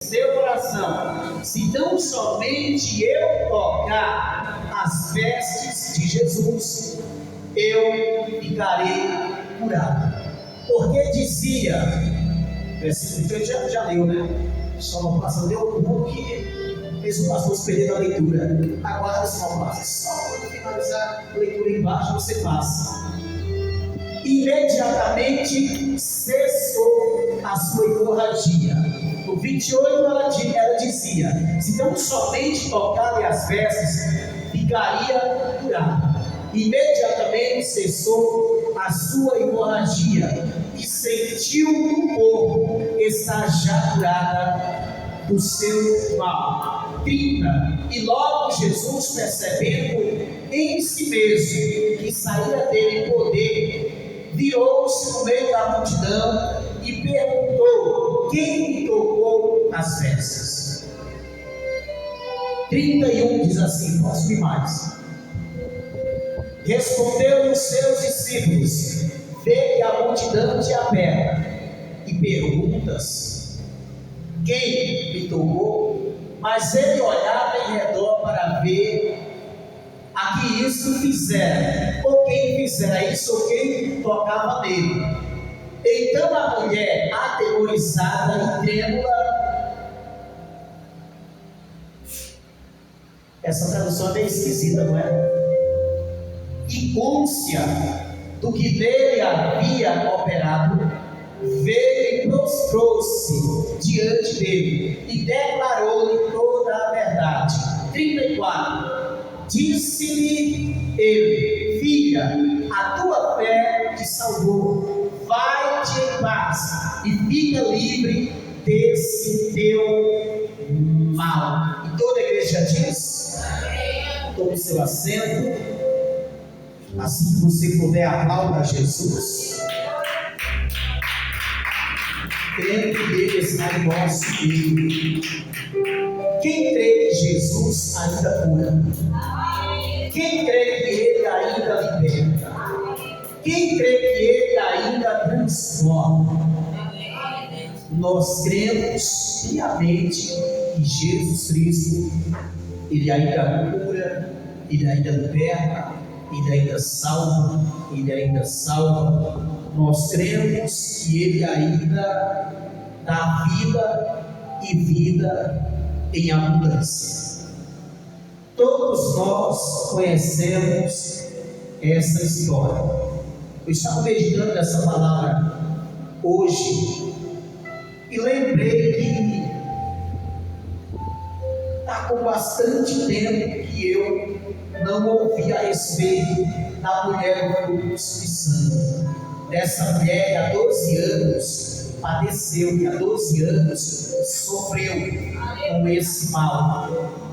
seu coração, se tão somente eu tocar as vestes de Jesus, eu ficarei curado. Porque dizia, versículo 28 já leu, né? Só uma passada deu um pouco que fez o pastor se perder da leitura. Aguarda esse uma passo. Só quando finalizar a leitura embaixo você passa. Imediatamente cessou a sua hemorragia. No 28 ela dizia: se tão somente tocar-lhe as vestes, ficaria curado. Imediatamente cessou a sua hemorragia e sentiu no corpo estar já curada do seu mal. 30. E logo Jesus, percebendo em si mesmo que saíra dele poder, virou-se no meio da multidão e perguntou: quem me tocou as vestes? 31 diz assim, posso ir mais. Respondeu os seus discípulos: vê que a multidão te aperta e perguntas: quem me tocou? Mas ele olhava em redor para ver a que isso fizera, ou quem fizera isso, ou quem tocava nele. Então a mulher, atemorizada e trêmula, essa tradução é bem esquisita, não é? E côncia do que nele havia operado, veio e prostrou-se diante dele e declarou-lhe toda a verdade. 34. Disse-lhe ele: filha, a tua fé te salvou, vai-te em paz e fica livre desse teu mal. E toda a igreja diz: tome seu assento. Assim que você puder, aplauda Jesus, crendo que Ele está em nosso meio. Quem crê que Jesus ainda cura? Quem crê que Ele ainda liberta? Quem crê que Ele ainda transforma? Nós cremos piamente que Jesus Cristo, Ele ainda cura, Ele ainda liberta, Ele ainda salva, Ele ainda salva. Nós cremos que Ele ainda dá vida e vida em abundância. Todos nós conhecemos essa história. Eu estava meditando nessa palavra hoje e lembrei que está com bastante tempo que eu não ouvi a respeito da mulher do fluxo de sangue. Dessa mulher que há 12 anos padeceu, que há 12 anos sofreu com esse mal,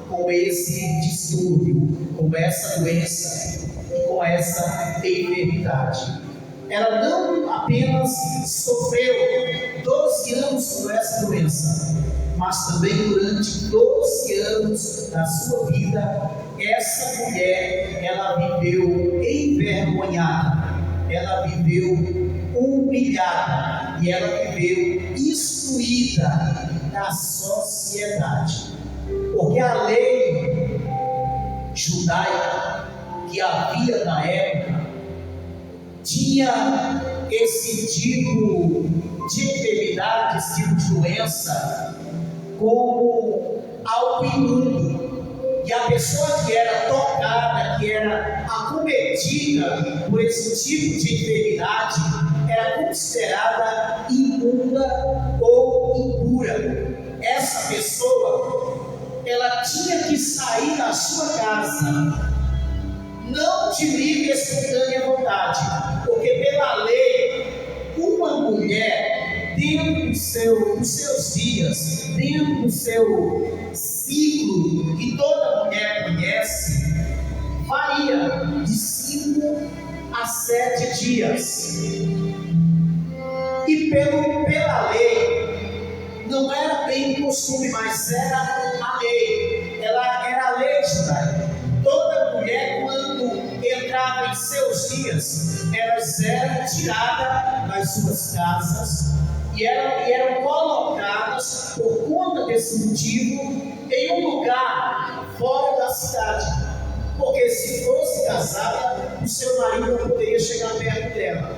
com esse distúrbio, com essa doença e com essa enfermidade. Ela não apenas sofreu 12 anos com essa doença, mas também durante 12 anos da sua vida, essa mulher, ela viveu envergonhada, ela viveu humilhada e ela viveu excluída da sociedade. Porque a lei judaica que havia na época tinha esse tipo de enfermidade, esse tipo de doença como algo imundo. E a pessoa que era tocada, que era acometida por esse tipo de enfermidade, era considerada imunda ou impura. Essa pessoa, ela tinha que sair da sua casa, não de livre e espontânea vontade, porque pela lei, uma mulher, dentro dos seus dias, dentro do seu ciclo que toda mulher conhece, varia de 5 a 7 dias. E pela lei, não era bem costume, mas era a lei. Ela era a lei judaica. Toda mulher, quando entrava em seus dias, elas eram tiradas das suas casas e eram colocadas, por conta desse motivo, em um lugar fora da cidade, porque se fosse casada, o seu marido não poderia chegar perto dela.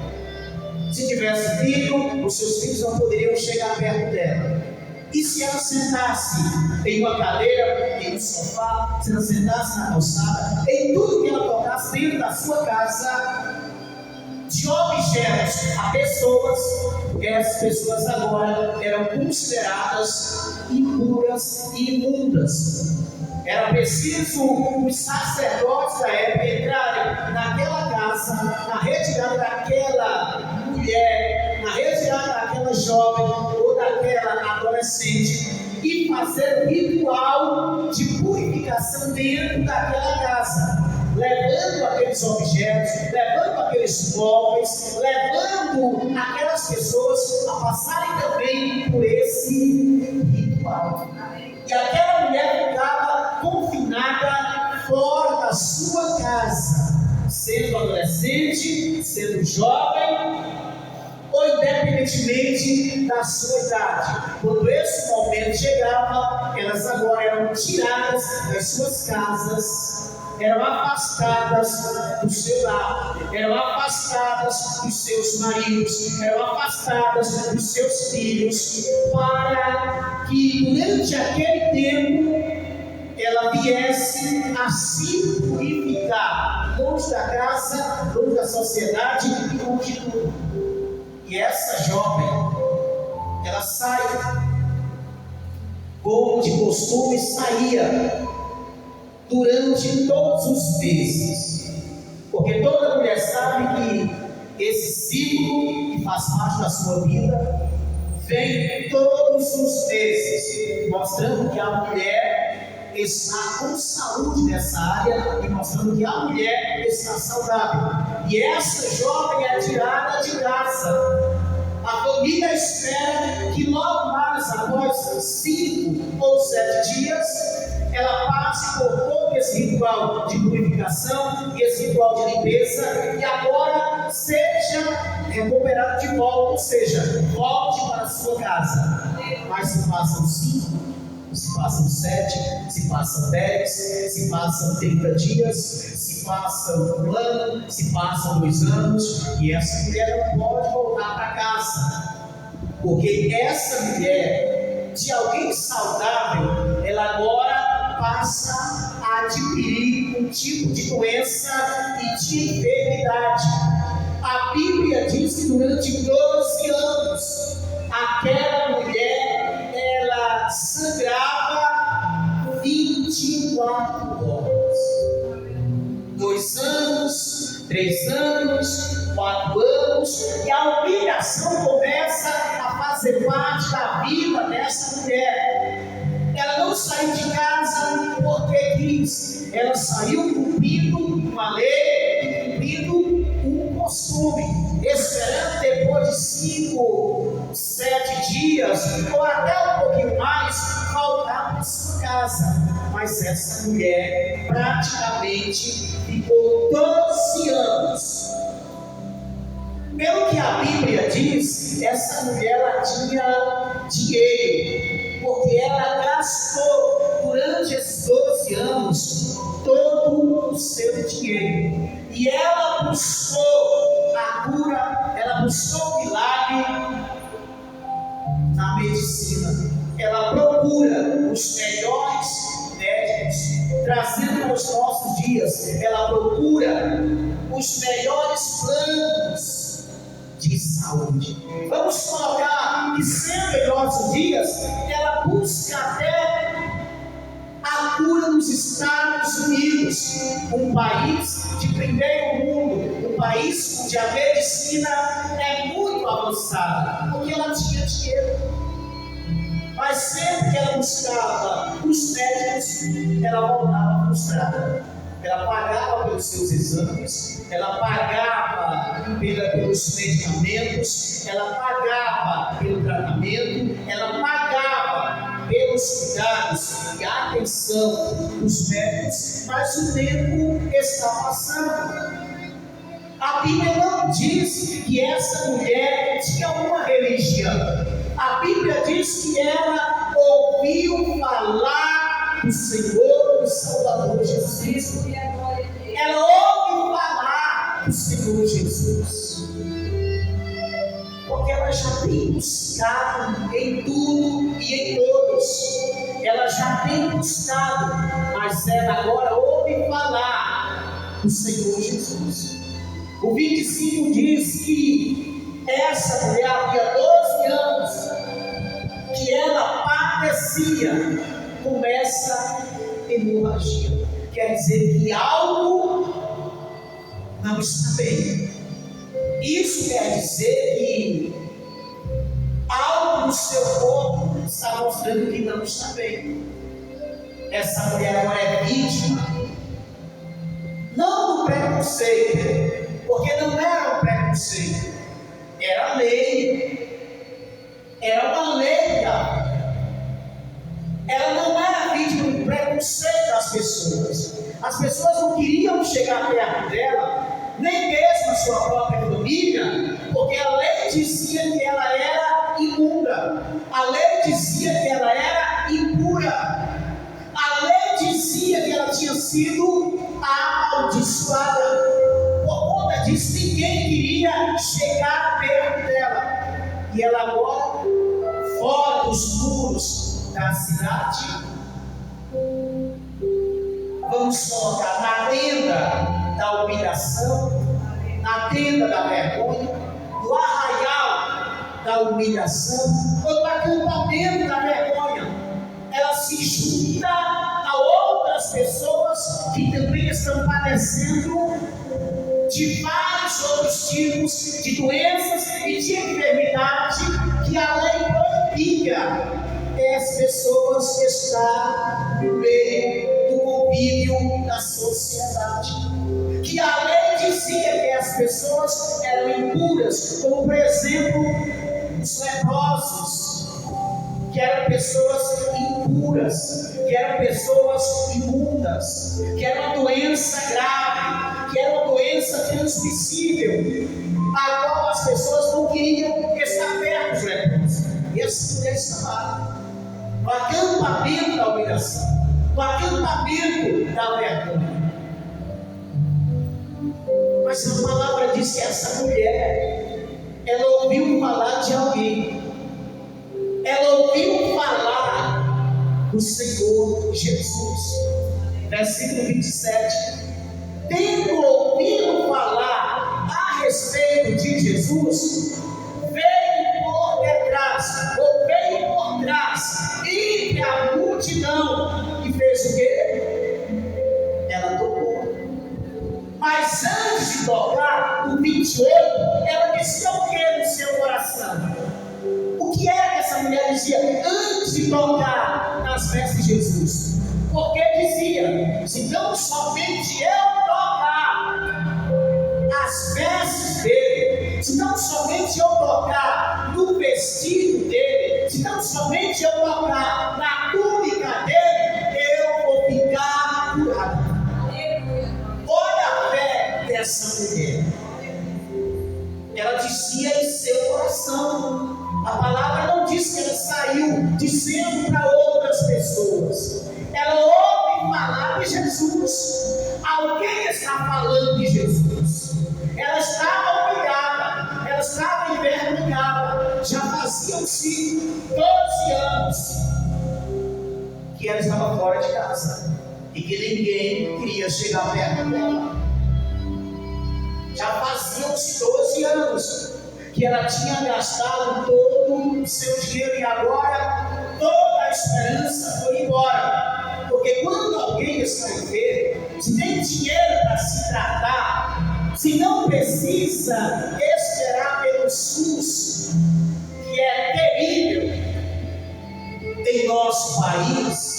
Se tivesse filho, os seus filhos não poderiam chegar perto dela. E se ela sentasse em uma cadeira, em um sofá, se ela sentasse na calçada, em tudo que ela tocasse dentro da sua casa, de objetos a pessoas, porque essas pessoas agora eram consideradas impuras e imundas. Era preciso os sacerdotes da época entrarem naquela casa, na retirada daquela mulher, na retirada daquela jovem ou daquela adolescente e fazer um ritual de purificação dentro daquela casa, levando aqueles objetos, levando aqueles móveis, levando aquelas pessoas a passarem também por esse ritual. E aquela mulher ficava confinada fora da sua casa, sendo adolescente, sendo jovem, ou independentemente da sua idade. Quando esse momento chegava, elas agora eram tiradas das suas casas, eram afastadas do seu lar, eram afastadas dos seus maridos, eram afastadas dos seus filhos, para que durante aquele tempo ela viesse a se purificar, longe da casa, longe da sociedade e longe de tudo. E essa jovem, ela sai, como de costume saía, durante todos os meses, porque toda mulher sabe que esse ciclo que faz parte da sua vida vem todos os meses, mostrando que a mulher está com saúde nessa área e mostrando que a mulher está saudável. E essa jovem é tirada de casa. A família espera que logo mais, após 5 ou 7 dias, ela passe por todo esse ritual de purificação e esse ritual de limpeza e agora seja recuperado de volta, ou seja, volte para a sua casa. Mas se passam 5, se passam 7, se passam 10, se passam 30 dias, se passam 1 ano, se passam 2 anos, e essa mulher não pode voltar para casa, porque essa mulher, de alguém saudável, ela agora passa a adquirir um tipo de doença e de enfermidade. A Bíblia diz que durante 12 anos, aquela mulher, ela sangrava 24 horas. 2 anos, 3 anos, 4 anos, e a humilhação começa a fazer parte da vida dessa mulher. Ela não saiu de casa porque quis, ela saiu cumprindo uma lei, cumprindo um costume, esperando depois de 5, 7 dias, ou até um pouquinho mais, voltar para sua casa. Mas essa mulher praticamente ficou 12 anos. Pelo que a Bíblia diz, essa mulher ela tinha dinheiro, porque ela gastou durante esses 12 anos todo o seu dinheiro. E ela buscou a cura, ela buscou o milagre na medicina. Ela procura os melhores médicos, trazendo aos nossos dias. Ela procura os melhores planos de saúde. Vamos colocar que sempre em nossos dias ela busca até a cura nos Estados Unidos, um país de primeiro mundo, um país onde a medicina é muito avançada, porque ela tinha dinheiro. Mas sempre que ela buscava os médicos, ela voltava frustrada. Ela pagava pelos seus exames, ela pagava pelos medicamentos, ela pagava pelo tratamento, ela pagava pelos cuidados e a atenção dos médicos, mas o tempo está passando. A Bíblia não diz que essa mulher tinha uma religião. A Bíblia diz que ela ouviu falar do Senhor e Salvador Jesus Cristo. Ela ouviu falar do Senhor Jesus. Porque ela já tem buscado em tudo e em todos. Ela já tem buscado, mas ela agora ouve falar do Senhor Jesus. O 25 diz que essa mulher havia 12 anos que ela padecia com essa hemorragia. Quer dizer que algo não está bem. Isso quer dizer que algo no seu corpo está mostrando que não está bem. Essa mulher agora é vítima, não do preconceito, porque não era um preconceito, era lei, era uma lei. Ela não era vítima do preconceito das pessoas. As pessoas não queriam chegar perto dela, nem mesmo a sua própria família, porque a lei dizia que ela era imunda, a lei dizia que ela era impura, a lei dizia que ela tinha sido amaldiçoada. Por conta disso, ninguém queria chegar perto dela. E ela agora, fora dos muros da cidade, vamos colocar na tenda da humilhação, na tenda da vergonha, no arraial da humilhação, ou no acampamento da vergonha. Ela se junta a outras pessoas que também estão padecendo de vários outros tipos de doenças e de enfermidade que a lei proibia as pessoas estar no meio do convívio da sociedade. Que a lei dizia que as pessoas eram impuras, como por exemplo os leprosos, que eram pessoas impuras, que eram pessoas imundas, que era uma doença grave, que era uma doença transmissível, a qual as pessoas não queriam estar perto dos leprosos. E essa mulher estava no acampamento da humilhação, no acampamento da vergonha. Mas a palavra diz que essa mulher, ela ouviu falar de alguém, ela ouviu falar do Senhor Jesus. Versículo 27. Tendo ouvido falar a respeito de Jesus, veio por trás, entre a multidão, e fez o quê? Ela tocou. Mas antes de tocar, o 28, ela dizia o que no seu coração? O que era que essa mulher dizia antes de tocar nas vestes de Jesus? Porque dizia: se não somente eu tocar as vestes dele, se não somente eu tocar no vestido dele, se não somente eu tocar na túnica dele, eu vou ficar curado. Olha a fé dessa mulher. Ela dizia em seu coração. A palavra não diz que ela saiu dizendo para outras pessoas. Ela ouve falar de Jesus. Alguém está falando de Jesus. Ela estava humilhada, ela estava envergonhada. Já faziam-se 12 anos que ela estava fora de casa e que ninguém queria chegar perto dela. Já faziam-se 12 anos que ela tinha gastado todo o seu dinheiro e agora toda a esperança foi embora. Porque quando alguém está enfermo, se tem dinheiro para se tratar, se não precisa esperar pelo SUS, que é terrível em nosso país,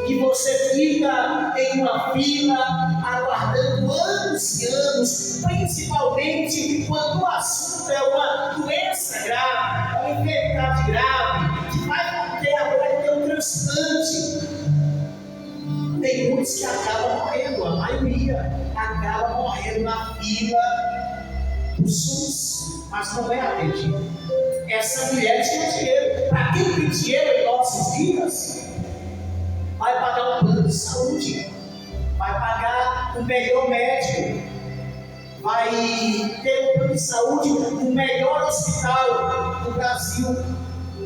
que você fica em uma fila aguardando anos e anos, principalmente quando o assunto é uma doença grave, uma enfermidade grave, que vai ter agora ter um transplante. Tem muitos que acabam morrendo, a maioria acaba morrendo na fila do SUS. mas não é atendida. Essa mulher tinha dinheiro. Para quem tem dinheiro em nossos dias, vai pagar um plano de saúde, vai pagar o melhor médico, vai ter um plano de saúde no melhor hospital do Brasil.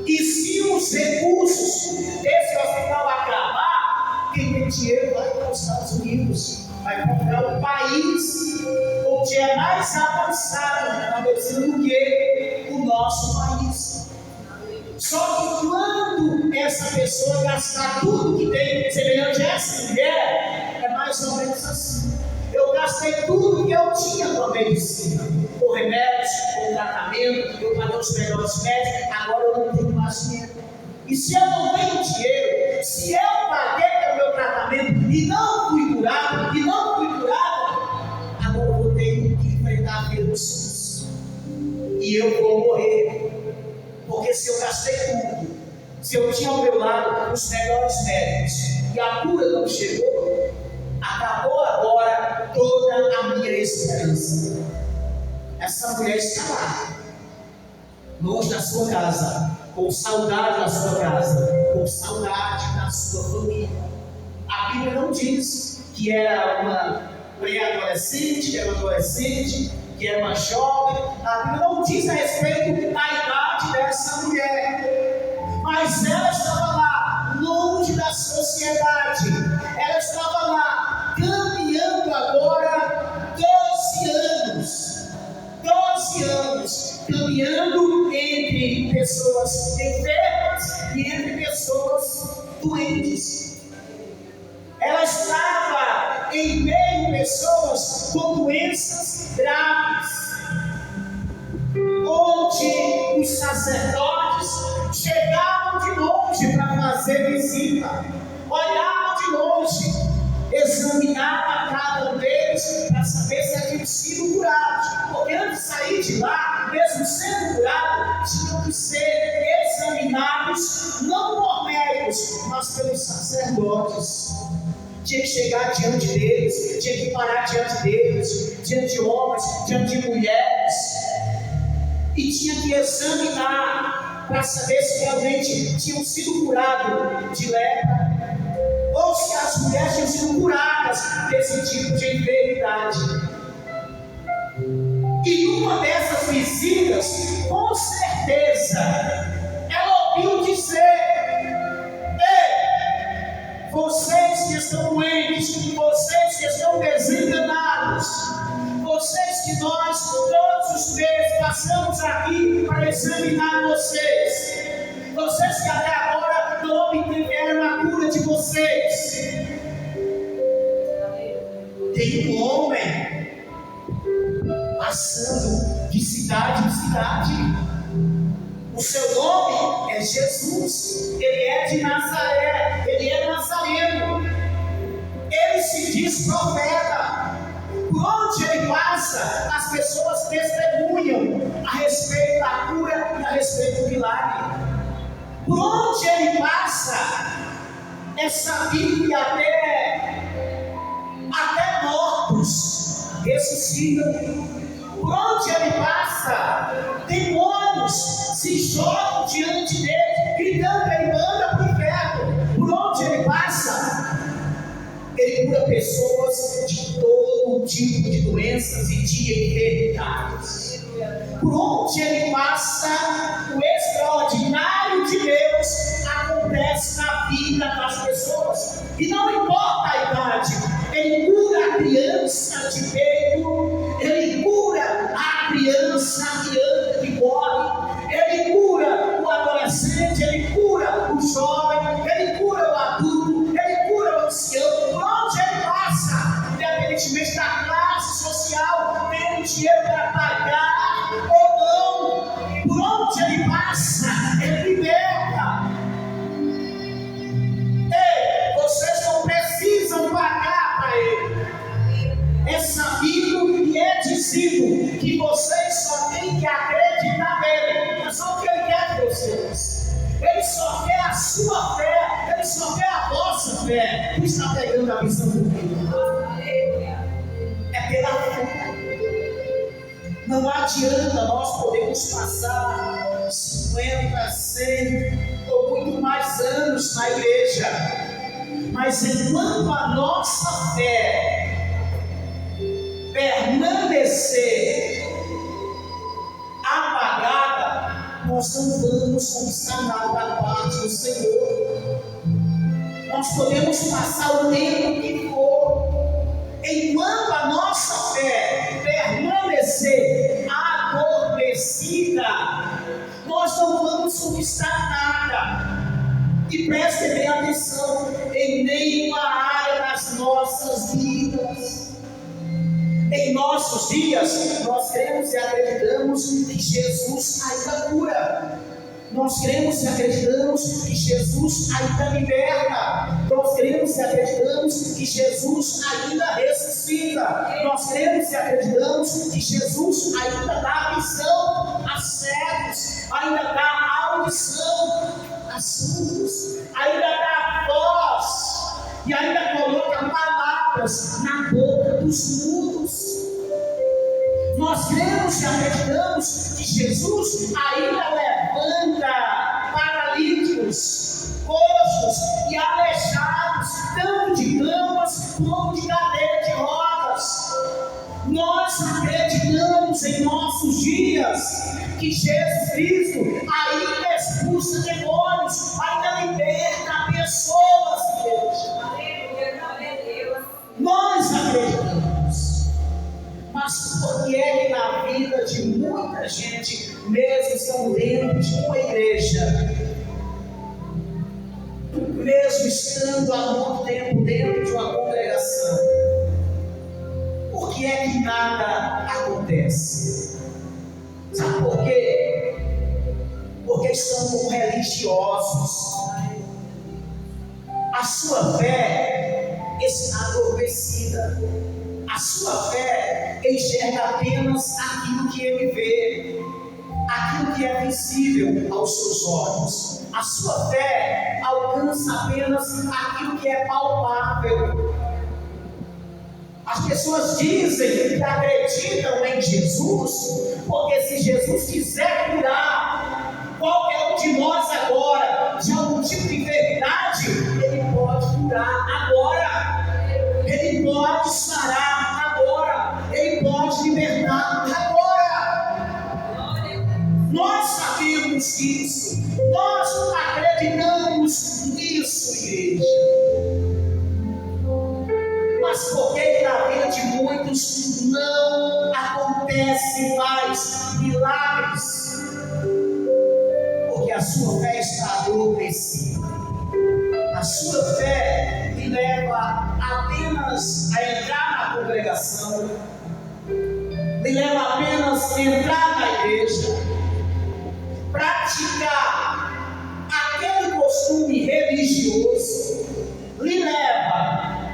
E se os recursos desse hospital acabar, quem tem dinheiro vai para os Estados Unidos, vai comprar um país onde é mais avançado na medicina do que o nosso país. Só que quando essa pessoa gastar tudo que tem, semelhante a essa mulher, é mais ou menos assim. Eu gastei tudo que eu tinha com a medicina, com remédios, com tratamento, eu paguei os melhores médicos, agora eu não tenho mais dinheiro. E se eu não tenho dinheiro, se eu paguei pelo meu tratamento e não fui curado, agora eu vou ter que enfrentar pelo SUS. E eu vou morrer. Porque se eu gastei tudo, se eu tinha ao meu lado os melhores médicos e a cura não chegou, acabou agora toda a minha esperança. Essa mulher está lá, longe da sua casa, com saudade da sua casa, com saudade da sua família. A Bíblia não diz que era uma pré-adolescente, que era uma adolescente, que era uma jovem. A Bíblia não diz a respeito da idade dessa mulher, mas ela estava lá, longe da sociedade. Ela estava lá, caminhando agora 12 anos, caminhando entre pessoas enfermas e entre pessoas doentes. Ela estava em meio a pessoas com doenças graves, onde os sacerdotes chegavam de longe para fazer visita, olhavam de longe, examinavam cada um deles para saber se haviam sido curados, porque antes de sair de lá, mesmo sendo curados, tinham que ser examinados não por médicos, mas pelos sacerdotes. Tinha que chegar diante deles, tinha que parar diante deles, diante de homens, diante de mulheres, e tinha que examinar para saber se realmente tinham sido curados de lepra, ou se as mulheres tinham sido curadas desse tipo de enfermidade. E numa dessas visitas, com certeza, ela ouviu dizer: vocês que estão doentes, vocês que estão desenganados, vocês que nós todos os meses passamos aqui para examinar vocês que até agora não obtiveram a cura de vocês. Tem um homem passando de cidade em cidade. O seu nome é Jesus, ele é de Nazaré, ele é nazareno, ele se diz profeta. Por onde ele passa, as pessoas testemunham a respeito da cura e a respeito do milagre. Por onde ele passa, é sabido que até mortos ressuscitam. Por onde ele passa, demônios se jogam diante dele, gritando: ele manda para o inferno. Por onde ele passa, ele cura pessoas de todo tipo de doenças e de enfermidades. Por onde ele passa, o extraordinário de Deus acontece na vida das pessoas. E não importa a idade, ele cura a criança de peito, ele cura a criança que anda, que corre, ele cura o adolescente, ele cura o jovem, ele cura o adulto, ele cura o ancião. Por onde ele passa, independentemente da classe social, tem dinheiro para pagar ou não, por onde ele passa, ele liberta. Ei, vocês não precisam pagar para ele. É sabido e é dizido que vocês só têm que acreditar nele. É só o que ele quer de vocês. Ele só quer a sua fé, ele só quer a vossa fé. Não está pegando a visão do mundo. É pela fé. Não adianta nós podemos passar 50, 100 ou muito mais anos na igreja, mas enquanto a nossa fé permanecer apagada, nós não vamos conquistar nada da parte do Senhor. Nós podemos passar o tempo que for, enquanto a nossa fé permanecer adormecida, nós não vamos conquistar nada. E prestem bem atenção, em nenhuma área das nossas vidas. Em nossos dias, nós cremos e acreditamos que Jesus ainda cura. Nós cremos e acreditamos que Jesus ainda liberta. Nós cremos e acreditamos que Jesus ainda ressuscita. Nós cremos e acreditamos que Jesus ainda dá visão a cegos, ainda dá audição a surdos, ainda dá voz e ainda coloca palavras na boca dos mudos. Nós cremos e acreditamos que Jesus ainda levanta paralíticos, coxos e aleijados, tanto de camas como de cadeira de rodas. Nós acreditamos em nossos dias que Jesus Cristo ainda expulsa demônios, ainda liberta pessoas, igreja. Nós acreditamos. Mas por que é que na vida de muita gente, mesmo estando dentro de uma igreja, mesmo estando há muito tempo dentro de uma congregação, por que é que nada acontece? Sabe por quê? Porque estão como religiosos. A sua fé está adormecida. A sua fé enxerga apenas aquilo que ele vê, aquilo que é visível aos seus olhos. A sua fé alcança apenas aquilo que é palpável. As pessoas dizem que acreditam em Jesus, porque se Jesus quiser curar qualquer um de nós agora de algum tipo de enfermidade, ele pode curar agora. Ele pode sarar agora. Ele pode libertar agora. Nós sabemos disso. Nós acreditamos nisso, igreja. Mas por que na vida de muitos não acontece mais milagres? Porque a sua fé está adormecida. A sua fé me leva apenas a entrar na congregação, me leva apenas a entrar na igreja, praticar aquele costume religioso, me leva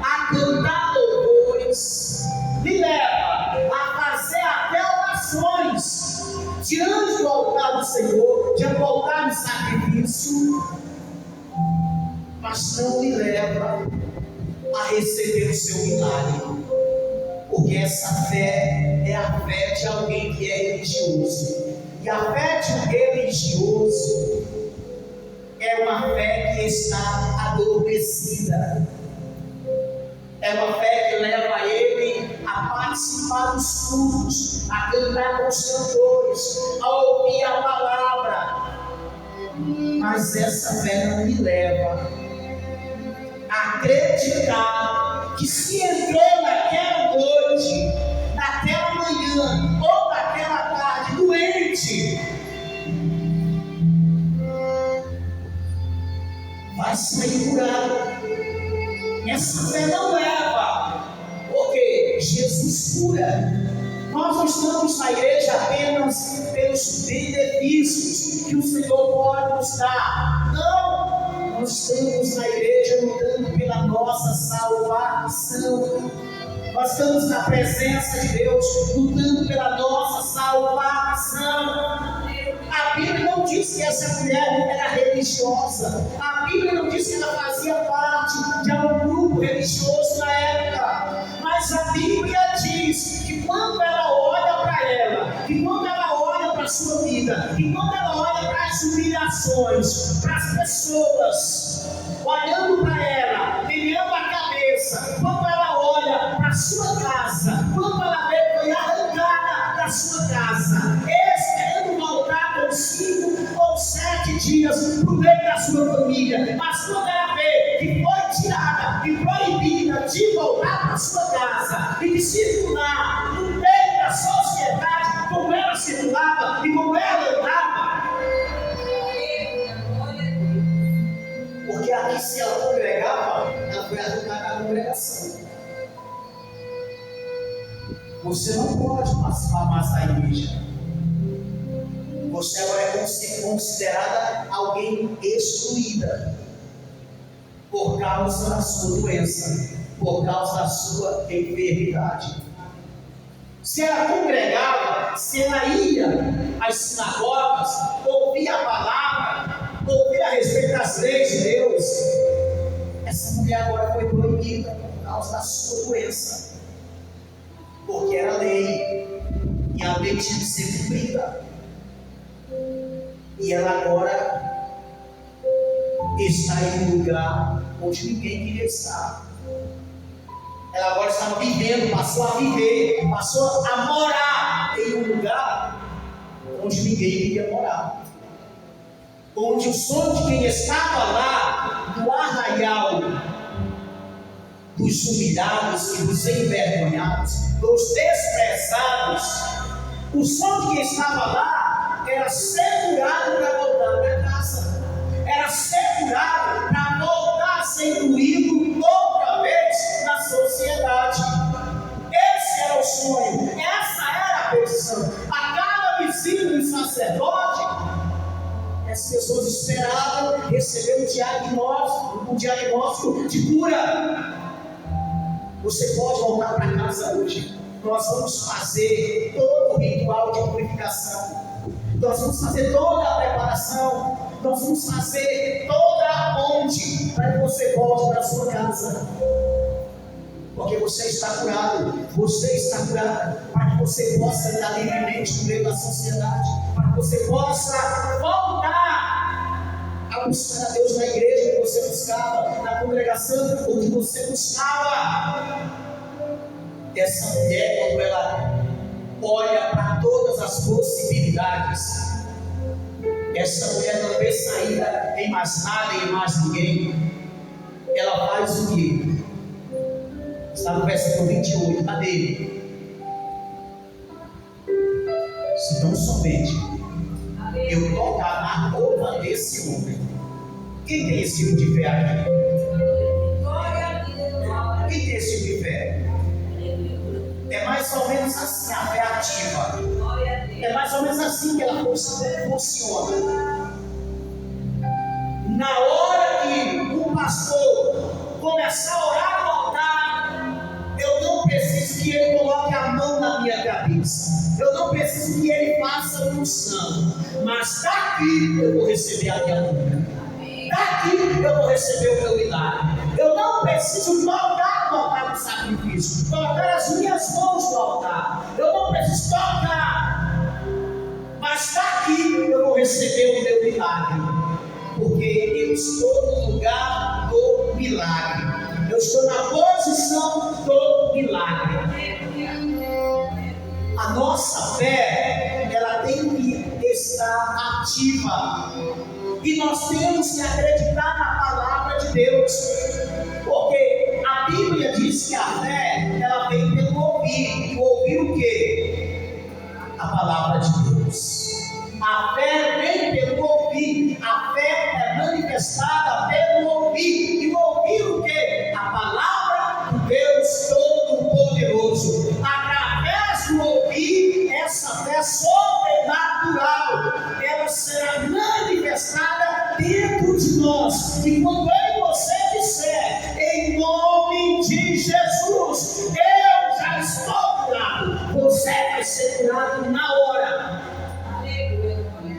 a cantar louvores, me leva a fazer até orações diante do altar do Senhor, diante do altar de sacrifício, mas não me leva a receber o seu milagre, porque essa fé é a fé de alguém que é religioso, e a fé de um religioso é uma fé que está adormecida, é uma fé que leva ele a participar dos cultos, a cantar com os cantores, a ouvir a palavra, mas essa fé não me leva a acreditar que se entrou naquela noite, naquela manhã ou naquela tarde doente, vai sair curado. Essa fé não leva, porque Jesus cura. Nós não estamos na igreja apenas pelos benefícios que o Senhor pode nos dar. Não! Nós estamos na igreja lutando pela nossa salvação. Nós estamos na presença de Deus, lutando pela nossa salvação. A Bíblia não diz que essa mulher era religiosa. A Bíblia não diz que ela fazia parte de algum grupo religioso na época. Mas a Bíblia diz que quando ela olha para ela, que que quando ela olha para as humilhações, para as pessoas, olhando para ela, virando a cabeça, quando ela olha para a sua casa, quando ela vê que foi arrancada da sua casa, esperando voltar com 5 ou 7 dias para o meio da sua família, mas quando ela vê que foi tirada e proibida de voltar para a sua casa e de circular no meio da sociedade, como ela circulava e como ela andava, porque aqui se ela congregava, ela foi arrancada da congregação. Você não pode participar mais da igreja. Você agora é considerada alguém excluída por causa da sua doença, por causa da sua enfermidade. Se ela congregava, se ela ia às sinagogas, ouvia a palavra, ouvia a respeito das leis de Deus, essa mulher agora foi proibida por causa da sua doença, porque era lei, e a lei tinha que ser cumprida. E ela agora está em um lugar onde ninguém queria estar. Ela agora estava vivendo, passou a viver, passou a morar em um lugar onde ninguém queria morar. Onde o sonho de quem estava lá, no arraial dos humilhados e dos envergonhados, dos desprezados, o sonho de quem estava lá era ser curado para voltar para casa, era ser curado para voltar a ser incluído outra vez na sociedade. Esse era o sonho, essa era a petição. A cada visita do sacerdote, as pessoas esperavam receber um diagnóstico de cura. Você pode voltar para casa hoje. Nós vamos fazer todo o ritual de purificação. Nós vamos fazer toda a preparação. Nós vamos fazer toda a ponte para que você volte para a sua casa. Porque você está curado. Você está curada. Para que você possa andar livremente no meio da sociedade. Para que você possa voltar a buscar a Deus na igreja que você buscava, na congregação onde você buscava. Essa mulher, quando ela olha para todas as possibilidades, essa mulher não vê saída em mais nada, em mais ninguém. Ela faz o quê? Está no versículo 28, cadê? Se tão somente eu tocar na roupa desse homem. Quem tem esse tipo de fé aqui? Quem tem esse tipo de fé? É mais ou menos assim a fé ativa. É mais ou menos assim que ela funciona. Na hora que o pastor começar a orar no altar, eu não preciso que ele coloque a mão na minha cabeça. Eu não preciso que ele faça unção. Mas daqui eu vou receber a minha cura. Daqui eu vou receber o meu milagre. Eu não preciso voltar no altar do sacrifício, colocar as minhas mãos no altar. Eu não preciso tocar. Mas daqui eu vou receber o meu milagre. Porque eu estou no lugar do milagre. Eu estou na posição do milagre. A nossa fé, ela tem que estar ativa. E nós temos que acreditar na palavra de Deus. Porque a Bíblia diz que a fé, ela vem pelo ouvir. E ouvir o quê? A palavra de Deus. A fé vem pelo ouvir. A fé é manifestada pelo ouvir. E ouvir o quê? A palavra de Deus Todo-Poderoso. Através do ouvir, essa fé sobrenatural, ela será manifestada dentro de nós. E quando eu e você disser, em nome de Jesus, eu já estou curado, você vai ser curado na hora.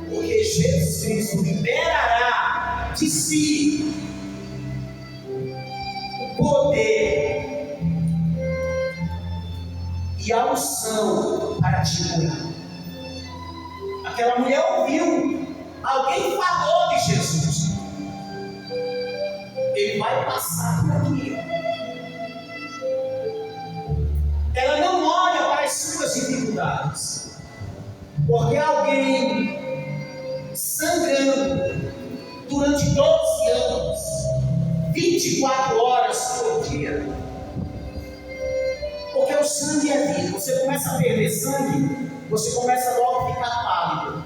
Porque Jesus Cristo liberará de si o poder e a unção para te curar. Aquela mulher ouviu vai passar por aqui. Ela não olha para as suas dificuldades, porque alguém sangrando durante 12 anos, 24 horas por dia, porque o sangue é vida. Você começa a perder sangue, você começa logo a ficar pálido,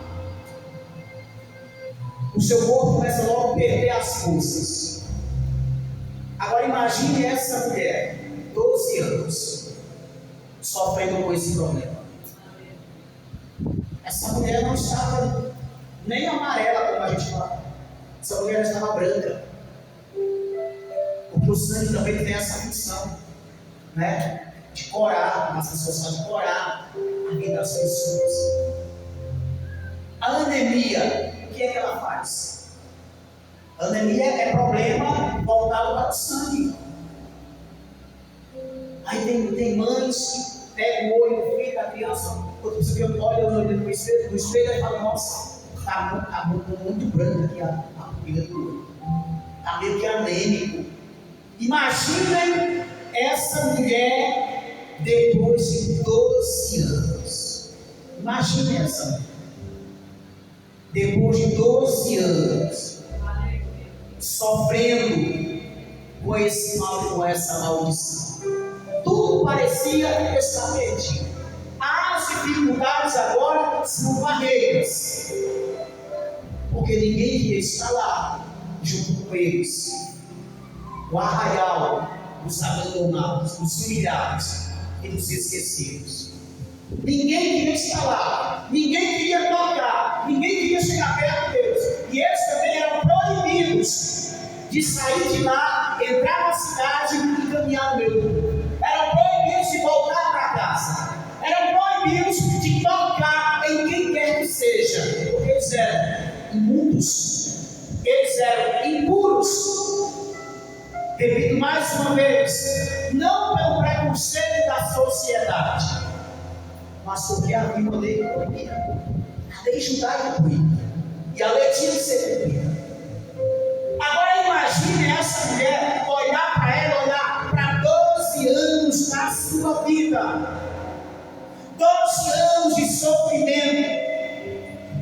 o seu corpo começa logo a perder as forças. Agora imagine essa mulher, 12 anos, sofrendo com esse problema. Essa mulher não estava nem amarela, como a gente fala. Essa mulher estava branca. Porque o sangue também tem essa função, né? De corar, nas pessoas de corar a vida das pessoas. A anemia, o que é que ela faz? A anemia é problema voltado para o sangue. Aí tem mães que pegam o olho do filho da criança, quando você olha o olho no espelho e fala, nossa, está muito branco aqui a pupila do olho. Está meio que anêmico. Imaginem essa mulher depois de 12 anos. Imaginem essa mulher. Depois de 12 anos, sofrendo com esse mal e com essa maldição. Tudo parecia estar perdido. As dificuldades agora são barreiras, porque ninguém queria estar lá junto com eles. O arraial dos abandonados, dos humilhados e dos esquecidos. Ninguém queria estar lá, ninguém queria tocar, ninguém queria chegar perto deles. E eles também eram proibidos de sair de lá, entrar na cidade e caminhar no meio. Eram proibidos de voltar para casa. Eram proibidos de tocar em quem quer que seja, porque eles eram imundos, eles eram impuros. Repito mais uma vez, não pelo preconceito da sociedade, mas porque havia uma lei proibida. A lei judaica proibida, e a lei tinha que ser cumprida. Agora imagine essa mulher olhar para ela, olhar para 12 anos da sua vida, 12 anos de sofrimento.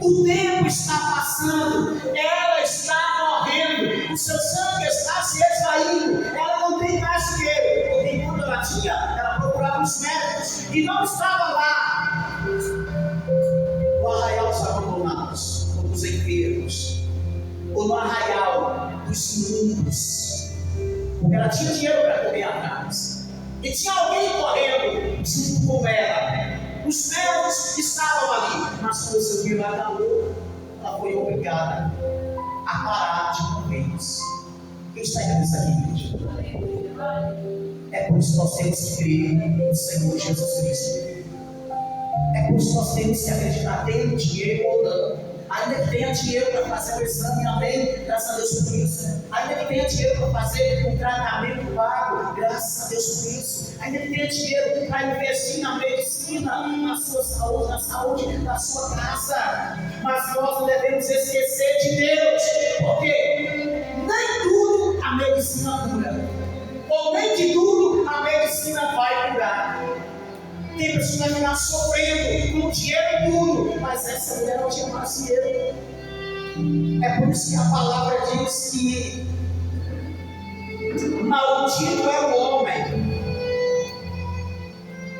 O tempo está passando, ela está morrendo, o seu sangue está se esvaindo, ela não tem mais dinheiro, porque enquanto ela tinha, ela procurava os médicos e não estava lá. No arraial dos abandonados, ou dos enfermos, ou no arraial dos imundos, porque ela tinha dinheiro para comer atrás, e tinha alguém correndo junto com ela. Os médicos estavam ali, mas quando o seu dia acabou, ela foi obrigada a parar de uma vez. Quem está entendendo isso aqui, igreja? É por isso que nós temos que crer no Senhor Jesus Cristo. É por isso que nós temos que acreditar, tendo dinheiro ou não. Ainda que tenha dinheiro para fazer o exame, amém, graças a Deus por isso. Ainda que tenha dinheiro para fazer um tratamento pago, graças a Deus por isso. Ainda que tenha dinheiro para investir na medicina, na sua saúde, na saúde da sua casa. Mas nós não devemos esquecer de Deus, porque nem tudo a medicina cura, ou nem de tudo a medicina vai curar. Tem pessoas que estão sofrendo com dinheiro e tudo, mas essa mulher não tinha mais dinheiro. É por isso que a palavra diz que maldito é o homem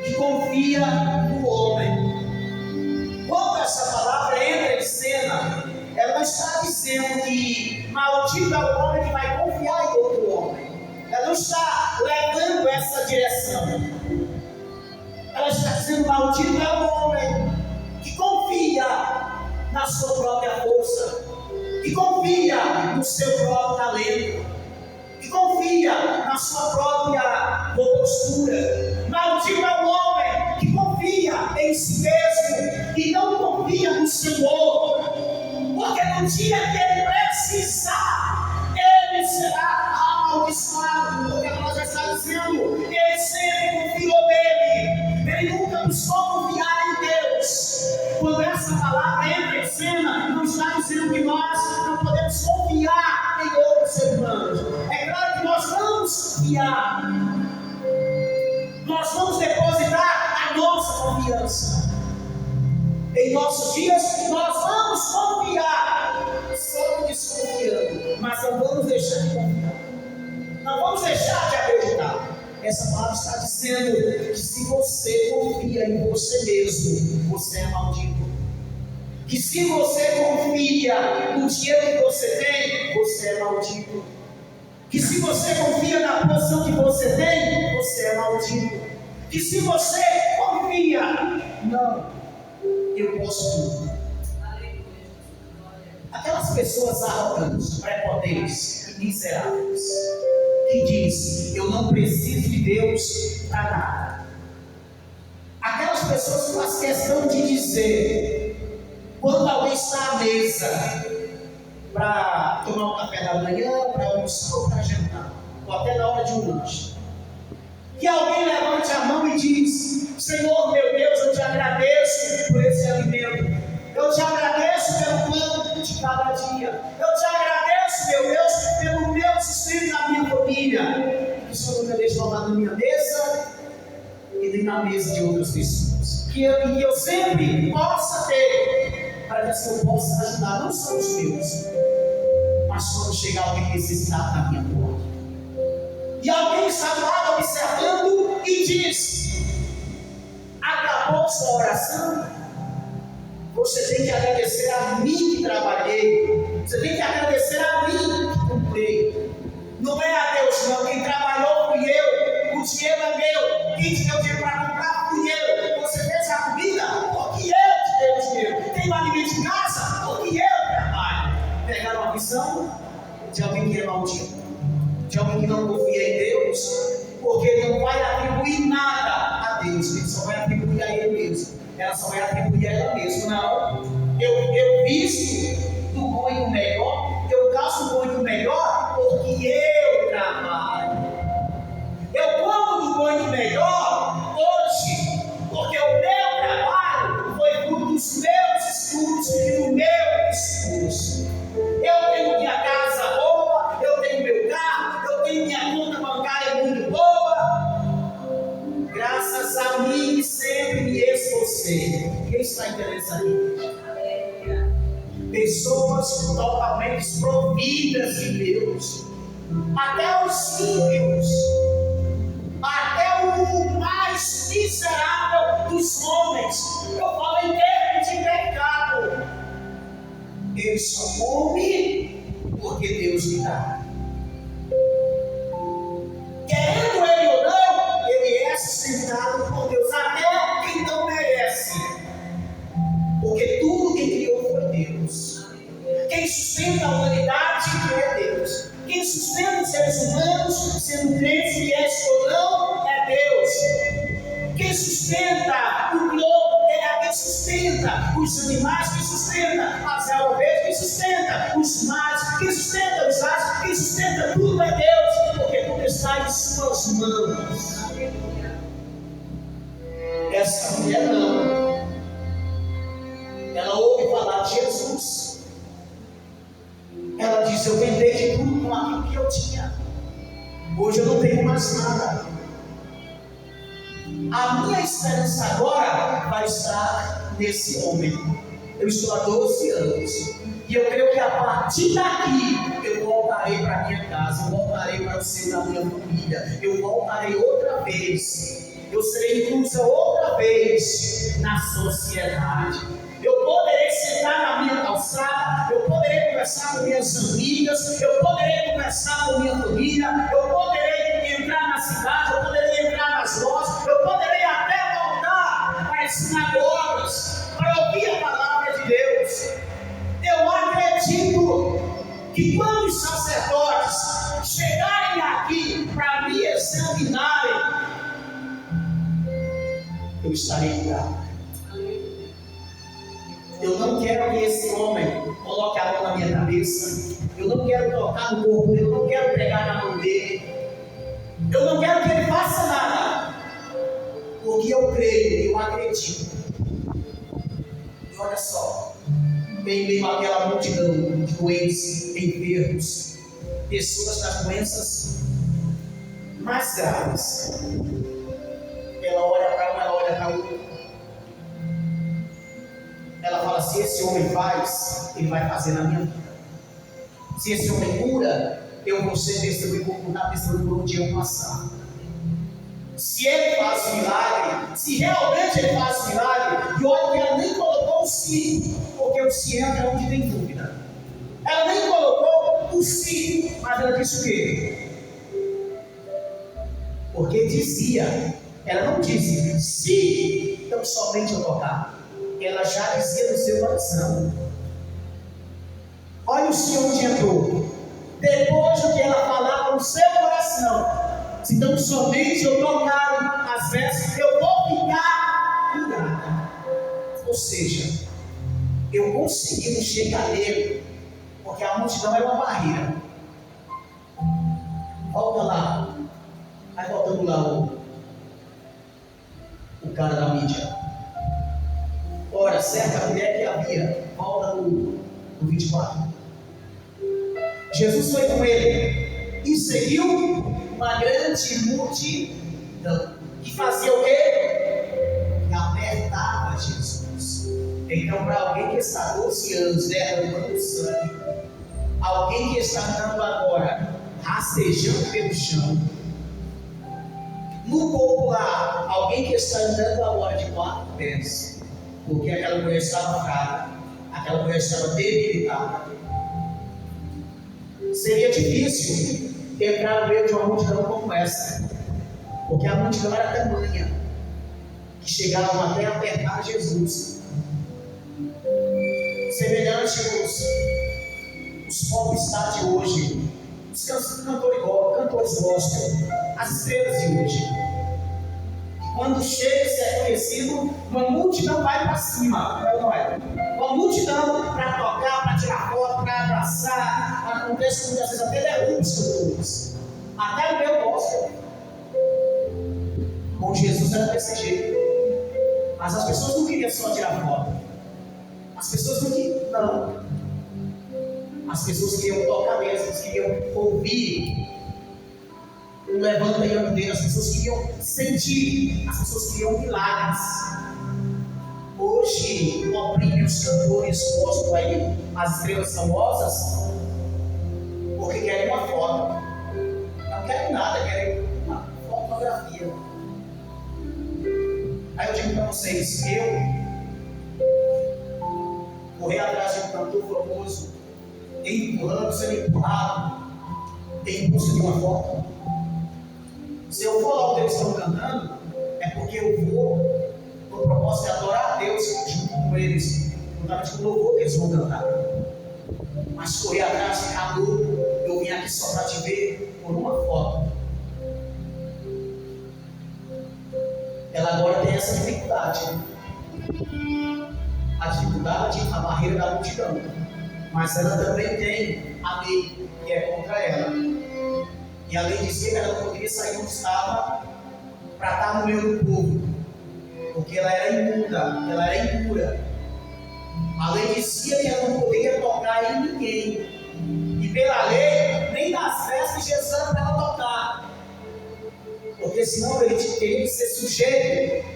que confia no homem. Quando essa palavra entra em cena, ela não está dizendo que maldito é o homem que vai confiar em outro homem. Ela não está levando essa direção. Ela está dizendo, maldito é o homem que confia na sua própria força, que confia no seu próprio talento, que confia na sua própria postura. Maldito é o homem que confia em si mesmo e não confia no Senhor, porque no dia que ele precisar, ele será amaldiçoado, porque ela já está dizendo, ele sempre confiou nele. Ele nunca buscou confiar em Deus. Quando essa palavra entra em cena, não está dizendo que nós não podemos confiar em outros ser humanos. É claro que nós confiar. Nós vamos depositar a nossa confiança. Em nossos dias, nós vamos confiar, só que desconfiando, mas não vamos deixar de confiar. Não vamos deixar de acreditar. Essa palavra está dizendo que se você confia em você mesmo, você é maldito. Que se você confia no dinheiro que você tem, você é maldito. Que se você confia na posição que você tem, você é maldito. Que se você confia, não, eu posso tudo. Aquelas pessoas arrogantes, prepotentes e miseráveis, que diz, eu não preciso de Deus para nada. Aquelas pessoas que fazem questão de dizer, quando alguém está à mesa para tomar um café da manhã, para almoçar ou para jantar, ou até na hora de um lanche, que alguém levante a mão e diz, Senhor meu Deus, eu te agradeço por esse alimento, eu te agradeço pelo pão de cada dia, eu te agradeço, meu Deus, pelo meu sustento da minha família, que o Senhor nunca deixe faltar na minha mesa e nem na mesa de outras pessoas, que eu sempre possa ter, para que assim eu possa ajudar não só os meus, mas quando chegar alguém necessitado na minha porta. E alguém está lá observando e diz, acabou sua oração? Você tem que agradecer a mim que trabalhei. Você tem que agradecer a mim que comprei. Não é a Deus não. Quem trabalhou fui eu. O dinheiro é meu. Quem te deu dinheiro para comprar fui eu. Você fez a comida porque eu te dei o dinheiro. Tem um alimento em casa porque eu trabalho. Pegaram a visão de alguém que é maldito, de alguém que não confia em Deus, porque ele não vai atribuir nada a Deus, ele só vai atribuir a ele mesmo. Ela só vai atribuir a ela mesma. Não, eu visto do bom e do melhor, eu caso do bom e do melhor, porque eu trabalho. Eu como do bom e do melhor hoje, porque o meu trabalho foi fruto dos meus estudos e do meu esforço. Eu tenho minha casa boa, eu tenho meu carro, eu tenho minha conta bancária muito boa, graças a mim sempre me esforcei. Quem está entendendo isso aí? Pessoas totalmente desprovidas de Deus, até os ímpios, até o mais miserável dos homens, eu falo em termos de pecado, ele só come porque Deus lhe dá. Querendo ele ou não, ele é sustentado por Deus, até quem não merece, porque tudo quem criou foi Deus. Quem sustenta a humanidade é Deus. Quem sustenta os seres humanos, sendo crentes, fiéis ou não, é Deus. Quem sustenta o globo é quem sustenta os animais, quem sustenta as ervas verdes, quem sustenta os mares, quem sustenta os ares, quem sustenta tudo é Deus, porque tudo está em suas mãos. Essa mulher não. Ela ouve falar de Jesus. Ela diz, eu tentei de tudo com aquilo que eu tinha. Hoje eu não tenho mais nada. A minha esperança agora vai estar nesse homem. Eu estou há 12 anos. E eu creio que a partir daqui eu voltarei para minha casa. Eu voltarei para o seio da minha família. Eu voltarei outra vez. Eu serei inclusa outra vez na sociedade. Eu poderei sentar na minha calçada, eu poderei conversar com minhas amigas, eu poderei conversar com minha família, eu poderei entrar na cidade, eu poderei entrar nas lojas, eu poderei até voltar para as sinagogas, para ouvir a palavra de Deus. Eu acredito que quando os sacerdotes chegarem aqui para me examinarem, eu estarei curado. Eu não quero que esse homem coloque a mão na minha cabeça. Eu não quero tocar no corpo dele. Eu não quero pegar na mão dele. Eu não quero que ele faça nada. Porque eu creio, eu acredito. E olha só, em meio àquela multidão de doentes, enfermos, pessoas com doenças mais graves. Ela olha para um, ela olha para outro. Ela fala: se esse homem faz, ele vai fazer na minha vida. Se esse homem cura, eu vou ser testemunho, vou contar testemunho por onde eu passar. Se ele faz o milagre, se realmente ele faz o milagre, e olha que ela nem colocou o se, porque o se entra onde tem dúvida. Ela nem colocou o se, mas ela disse o quê? Porque dizia, ela não disse, se tão somente eu tocar. Ela já dizia no seu coração. Olha o se onde entrou. Depois do que ela falava no seu coração, se tão somente eu tocar as vestes, eu vou ficar curada. Ou seja, eu consegui chegar nele, porque a multidão era uma barreira. Volta lá. Vai voltando lá o cara da mídia. Ora, certa mulher que havia, volta no 24. Jesus foi com ele e seguiu uma grande multidão que fazia o quê? Que apertava Jesus. Então, para alguém que está 12 anos derramando sangue, alguém que está andando agora rastejando pelo chão, no popular, alguém que está andando agora de 4 pés, porque aquela mulher estava fraca, aquela mulher estava debilitada. Seria difícil entrar no meio de uma multidão como essa, porque a multidão era tamanha que chegavam até a apertar Jesus. Semelhante os popstars de hoje, os cantores gospel, as estrelas de hoje. Quando chega e se é conhecido, uma multidão vai para cima, não é? Uma multidão para tocar, para tirar foto, para abraçar. Acontece muitas vezes até derruba os cantores. Até o meu gospel. Com Jesus era desse jeito. Mas as pessoas não queriam só tirar foto. As pessoas não queriam, não. As pessoas queriam tocar mesmo, elas queriam ouvir um levanta e anda dele, as pessoas queriam sentir, as pessoas queriam milagres. Hoje, oprime os cantores, mostram aí as estrelas famosas, porque querem uma foto. Não querem nada, querem uma fotografia. Aí eu digo para vocês, correr atrás de um cantor famoso, empurrando, sendo empurrado, em busca de uma foto. Se eu for lá onde eles estão cantando, é porque eu vou com o propósito de adorar a Deus junto com eles, juntamente com o louvor que eles vão cantar. Mas correr atrás de calor, eu vim aqui só para te ver por uma foto. Ela agora tem essa dificuldade. A dificuldade, a barreira da multidão. Mas ela também tem a lei que é contra ela. E a lei dizia que ela não poderia sair onde estava para estar no meio do povo, porque ela era imunda, ela era impura. A lei dizia que ela não poderia tocar em ninguém. E pela lei, nem nas festas de Jesus era para ela tocar. Porque senão ele teria que ser sujeito,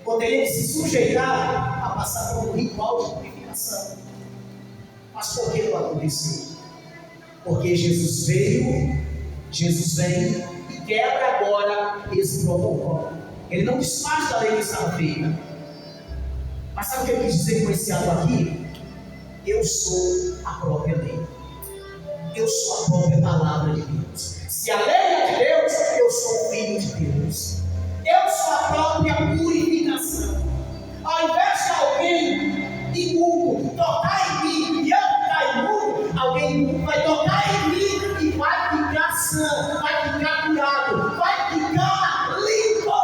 poderia se sujeitar a passar por um ritual de purificação. Mas por que não aconteceu? Porque Jesus vem e quebra agora esse protocolo. Ele não desfaz da lei que estava feita. Mas sabe o que eu quis dizer com esse ato aqui? Eu sou a própria lei. Eu sou a própria palavra de Deus. Se a lei é de Deus, eu sou filho de Deus. Eu sou a própria purificação. Ao invés de alguém imundo tocar em mim e eu ficar imundo, alguém imundo vai tocar em mim e vai ficar sã, vai ficar curado, vai ficar limpo,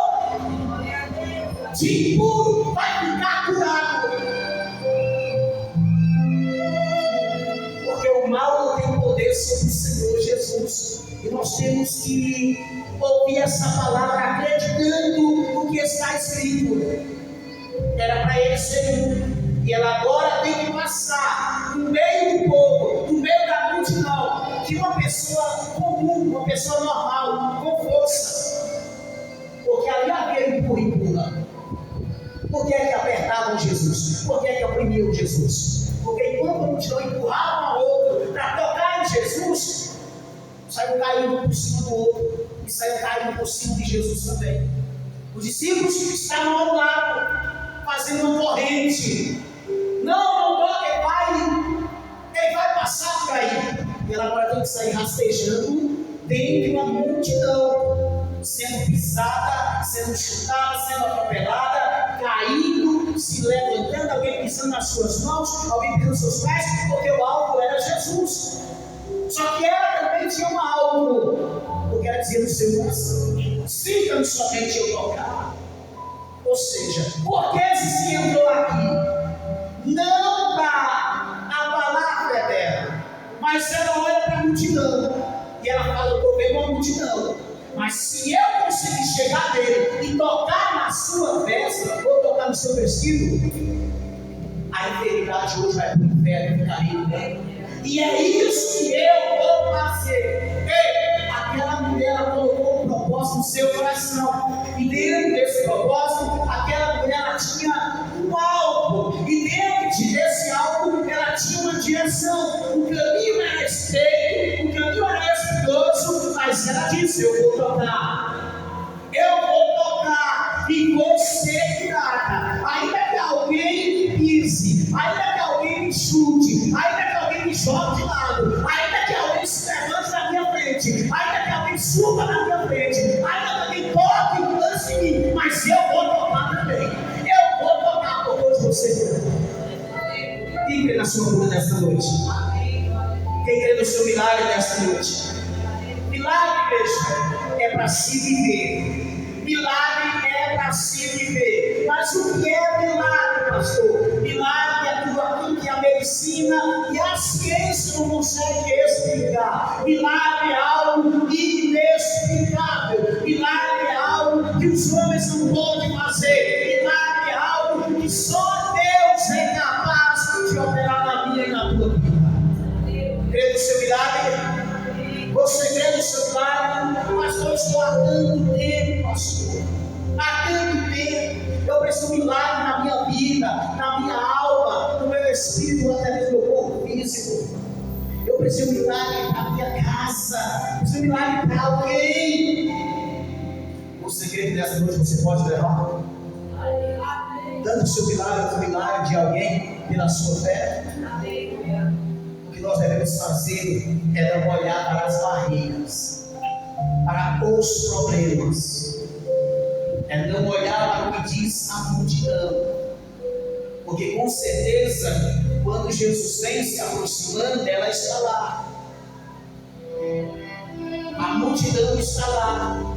de impuro, vai ficar curado. Porque o mal não tem poder sobre o Senhor Jesus. E nós temos que ouvir essa palavra acreditando no que está escrito. Era para ele ser um, e ela agora tem que passar no meio do povo, no meio da multidão, que uma pessoa comum, uma pessoa normal, com força, e saiu caindo por cima de Jesus também. Os discípulos estavam ao lado, fazendo uma corrente. Não toque, ele vai passar por aí. E ela agora tem que sair rastejando dentro de uma multidão, sendo pisada, sendo chutada, sendo atropelada, caindo, se levantando, alguém pisando nas suas mãos, alguém pisando nos seus pés, porque o alvo era Jesus. Só que ela também tinha um alvo, porque ela dizia no seu coração: sinta-me somente eu tocar. Ou seja, por que se entrou aqui? Não para abalar a fé dela, mas ela olha para a multidão e ela fala: eu estou vendo uma multidão, mas se eu conseguir chegar nele e tocar na sua veste ou tocar no seu vestido, a enfermidade hoje vai para o inferno, ficaria bem. E é isso que eu vou fazer. Ei, aquela mulher, ela colocou um propósito no seu coração, e dentro desse propósito, aquela mulher, ela tinha um alvo, e dentro desse alvo ela tinha uma direção. O caminho era estreito, o caminho era espinhoso, mas ela disse: eu vou tocar, e você que trata. Ainda que alguém me pise, ainda que alguém me chute, ainda que alguém me jogue de lado, ainda que alguém se levante na minha frente, ainda que alguém suba na minha frente, ainda que alguém toque antes de mim, mas eu vou tocar também. Eu vou tocar por todos vocês. Quem crê na sua cura nesta noite? Quem crê no seu milagre nesta noite? Milagre, igreja, é para se viver. Milagre é para se viver. Mas o que é milagre, pastor? Milagre é tudo aquilo que a medicina e a ciência não conseguem explicar. Milagre é algo inexplicável. Milagre é algo que os homens não podem fazer. Milagre é algo que só Deus é capaz de operar na minha e na tua vida. Crê no seu milagre? Você crê no seu milagre? Pastor, estou há tanto tempo, pastor. Há tanto tempo. Eu preciso de um milagre na minha vida, na minha alma, no meu espírito, até mesmo no meu corpo físico. Eu preciso de um milagre para a minha casa. Eu preciso de um milagre para alguém. O segredo dessa noite você pode levar? Dando o seu milagre, o milagre de alguém pela sua fé. O que nós devemos fazer é dar uma olhada para as barreiras, para os problemas. É não olhar para o que diz a multidão. Porque com certeza, quando Jesus vem se aproximando, ela está lá. A multidão está lá.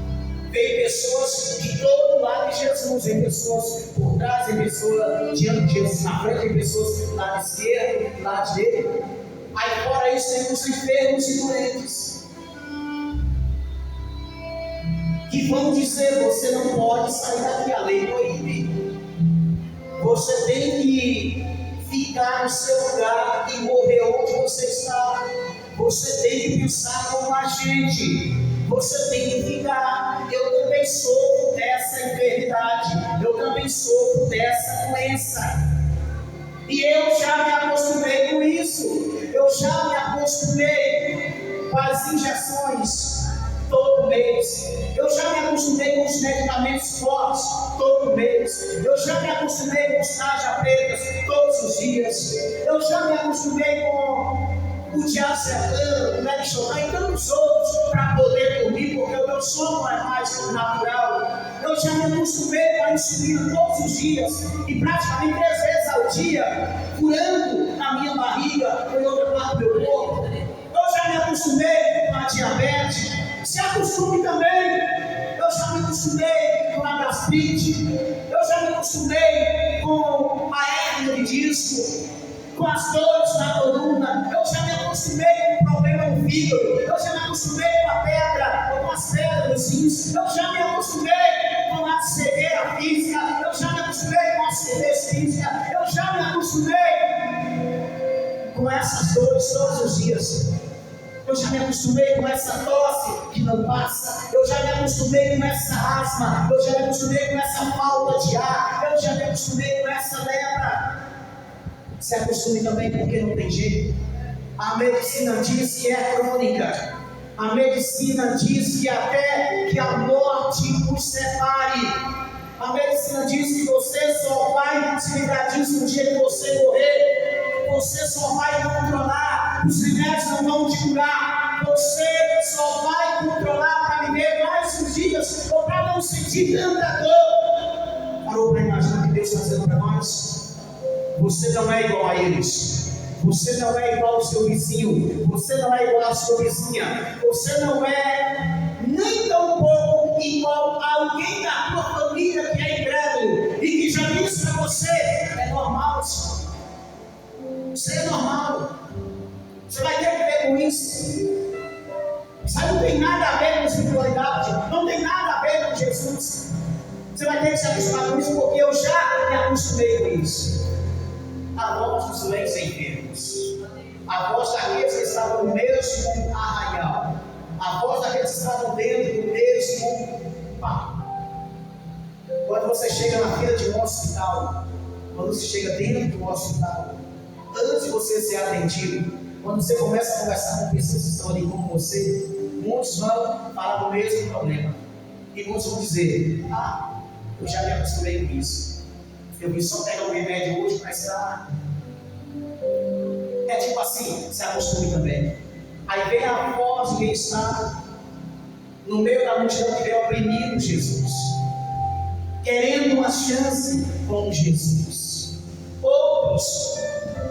Vem pessoas de todo lado de Jesus. Vem pessoas por trás, vem pessoas diante de Jesus na frente, vem pessoas do lado esquerdo, do lado direito. Aí fora isso tem os enfermos e doentes, que vão dizer: você não pode sair daqui, a lei proíbe. Você tem que ficar no seu lugar e morrer onde você está. Você tem que pensar como a gente. Você tem que ficar. Eu também sofro dessa enfermidade. Eu também sofro dessa doença. E eu já me acostumei com isso. Eu já me acostumei com as injeções todo mês. Eu já me acostumei com os medicamentos fortes todo mês. Eu já me acostumei com os tarjas pretas todos os dias. Eu já me acostumei com o diazepam, o Lexotan e tantos outros para poder dormir, porque o meu sono é mais natural. Eu já me acostumei com a insulina todos os dias e praticamente 3 vezes ao dia, curando na minha barriga ou em outra parte do meu corpo. Eu já me acostumei com a diabetes. Se acostume também. Eu já me acostumei com a gastrite. Eu já me acostumei com a hérnia de disco, com as dores na coluna. Eu já me acostumei com o problema no fígado. Eu já me acostumei com a pedra ou com as pedras dos rins. Eu já me acostumei com a cegueira física. Eu já me acostumei com a cegueira física. Eu já me acostumei com essas dores todos os dias. Eu já me acostumei com essa tosse que não passa. Eu já me acostumei com essa asma. Eu já me acostumei com essa falta de ar. Eu já me acostumei com essa lepra. Se acostume também, porque não tem jeito. A medicina diz que é crônica. A medicina diz que até Espírito diz que você só vai se livrar disso no dia que você morrer. Você só vai controlar, os remédios não vão te curar. Você só vai controlar para viver mais uns dias ou para não sentir tanta dor. Parou para imaginar o que Deus está dizendo para nós? Você não é igual a eles. Você não é igual ao seu vizinho. Você não é igual à sua vizinha. Você não é nem tão pouco igual a alguém da tua família que é incrédulo e que já disse para você: é normal. Isso é normal. Você vai ter que ver com isso. Sabe, não tem nada a ver com espiritualidade. Não tem nada a ver com Jesus. Você vai ter que se acostumar com isso, porque eu já me acostumei com isso. A voz dos doentes e enfermos, a voz daqueles que estavam no mesmo arraial, a voz daqueles que estavam dentro do mesmo parque. Quando você chega na fila de um hospital, quando você chega dentro do hospital, antes de você ser atendido, quando você começa a conversar com pessoas que estão ali com você, muitos vão falar do mesmo problema. E muitos vão dizer: ah, eu já me acostumei com isso. Eu vim só pegar um remédio hoje para estar. É tipo assim, se acostume também. Aí vem a voz de quem está no meio da multidão que vem oprimindo Jesus, querendo uma chance com Jesus. Outros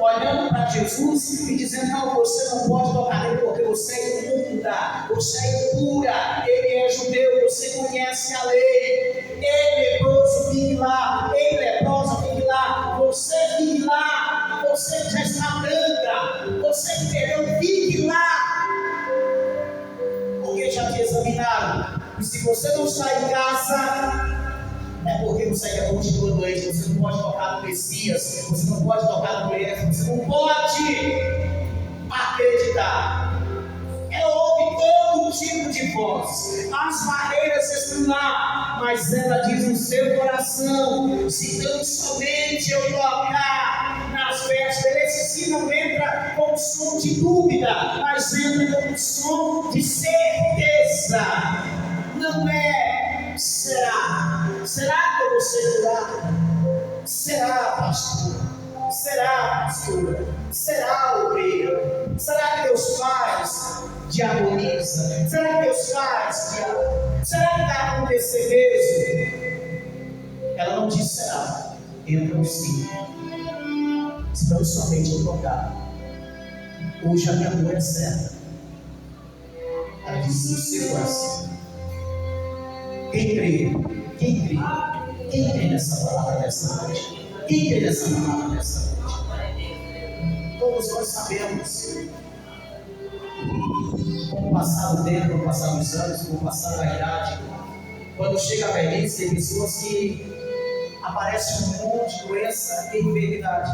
olhando para Jesus e dizendo: não, você não pode tocar nele porque você é imunda, você é impura, ele é judeu, você conhece a lei. Ele leproso, fique lá. Ele leprosa, fique lá. Você fique lá. Você que já está branca, você que perdeu, fique lá. Porque já te examinaram. E se você não está em casa, é porque você ainda continua doente. Você não pode tocar no Messias, você não pode tocar no Mestre, você não pode acreditar. Houve todo tipo de voz, as barreiras estão lá, mas ela diz no seu coração: se tão somente eu tocar nas vestes, esse sim não entra com som de dúvida, mas entra com som de certeza. Não é será. Será que eu vou ser curado? Será, pastor? Será, pastora? Será, obreira? Será que Deus faz? Diaboliza? Será que Deus faz? Diabo? Será que vai acontecer mesmo? Ela não disse será, entra no sim. Se não somente eu tocar, hoje a minha dor é certa. Ela disse no seu coração. Quem crê? Quem crê? Quem crê nessa palavra dessa noite? Quem crê nessa palavra dessa noite? Todos nós sabemos, com o passar do tempo, com o passar dos anos, com o passar da idade, quando chega a velhice, tem pessoas que aparece um monte de doença e enfermidade.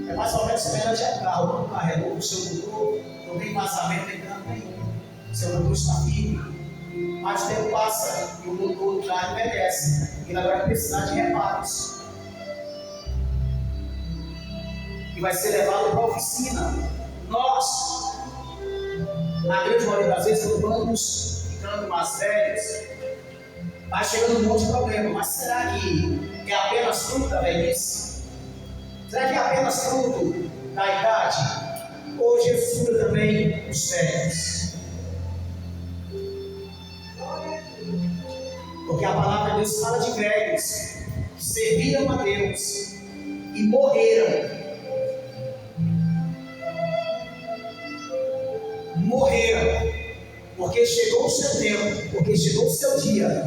É mais ou menos semelhante a carro. O carro é novo, o seu motor não tem vazamento, nem tanto nenhum. O seu motor está firme. Mas o tempo passa e o motor já envelhece. E ele vai precisar de reparos. E vai ser levado para a oficina. Nós, na grande maioria das vezes, quando vamos ficando mais velhos, vai chegando um monte de problema. Mas será que é apenas fruto da velhice? Será que é apenas fruto da idade? Ou Jesus cura também os velhos? Porque a palavra de Deus fala de velhos que serviram a Deus e morreram. Morreram. Porque chegou o seu tempo, porque chegou o seu dia,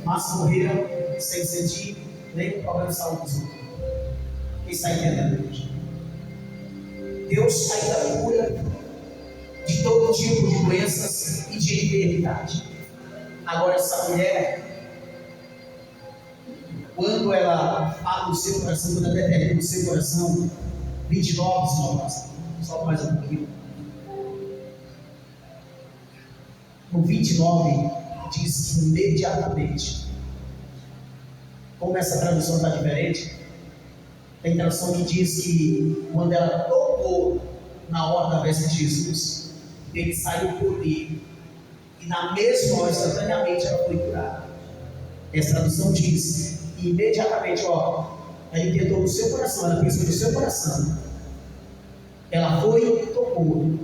mas morreram sem sentir nenhum problema de saúde. Quem está entendendo hoje? Deus ainda cura de todo tipo de doenças e de enfermidade. Agora essa mulher, quando ela fala no seu coração, quando ela determina no seu coração, 29, só mais um pouquinho. No 29 diz que imediatamente, como essa tradução está diferente, tem tradução que diz que quando ela tocou na hora da veste de Jesus, ele saiu por poder e na mesma hora, instantaneamente, ela foi curada. Essa tradução diz e imediatamente, ela entendeu no seu coração, ela pensou no seu coração. Ela foi e tocou.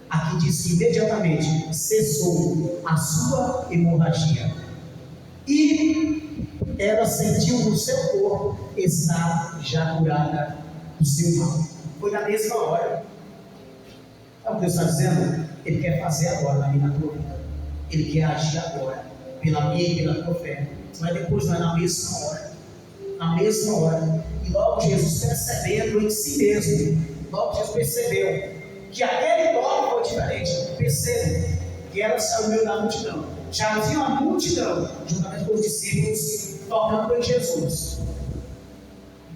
Aqui diz que imediatamente cessou a sua hemorragia. E ela sentiu no seu corpo estar já curada do seu mal. Foi na mesma hora. Sabe o que Deus está dizendo? Ele quer fazer agora na minha tua vida. Ele quer agir agora, pela minha e pela tua fé. Mas depois não é na mesma hora. Na mesma hora. E logo Jesus percebendo em si mesmo, logo Jesus percebeu que aquele toque foi diferente. Percebeu que ela saiu no meio da multidão. Já havia uma multidão, juntamente com os discípulos, tocando em Jesus.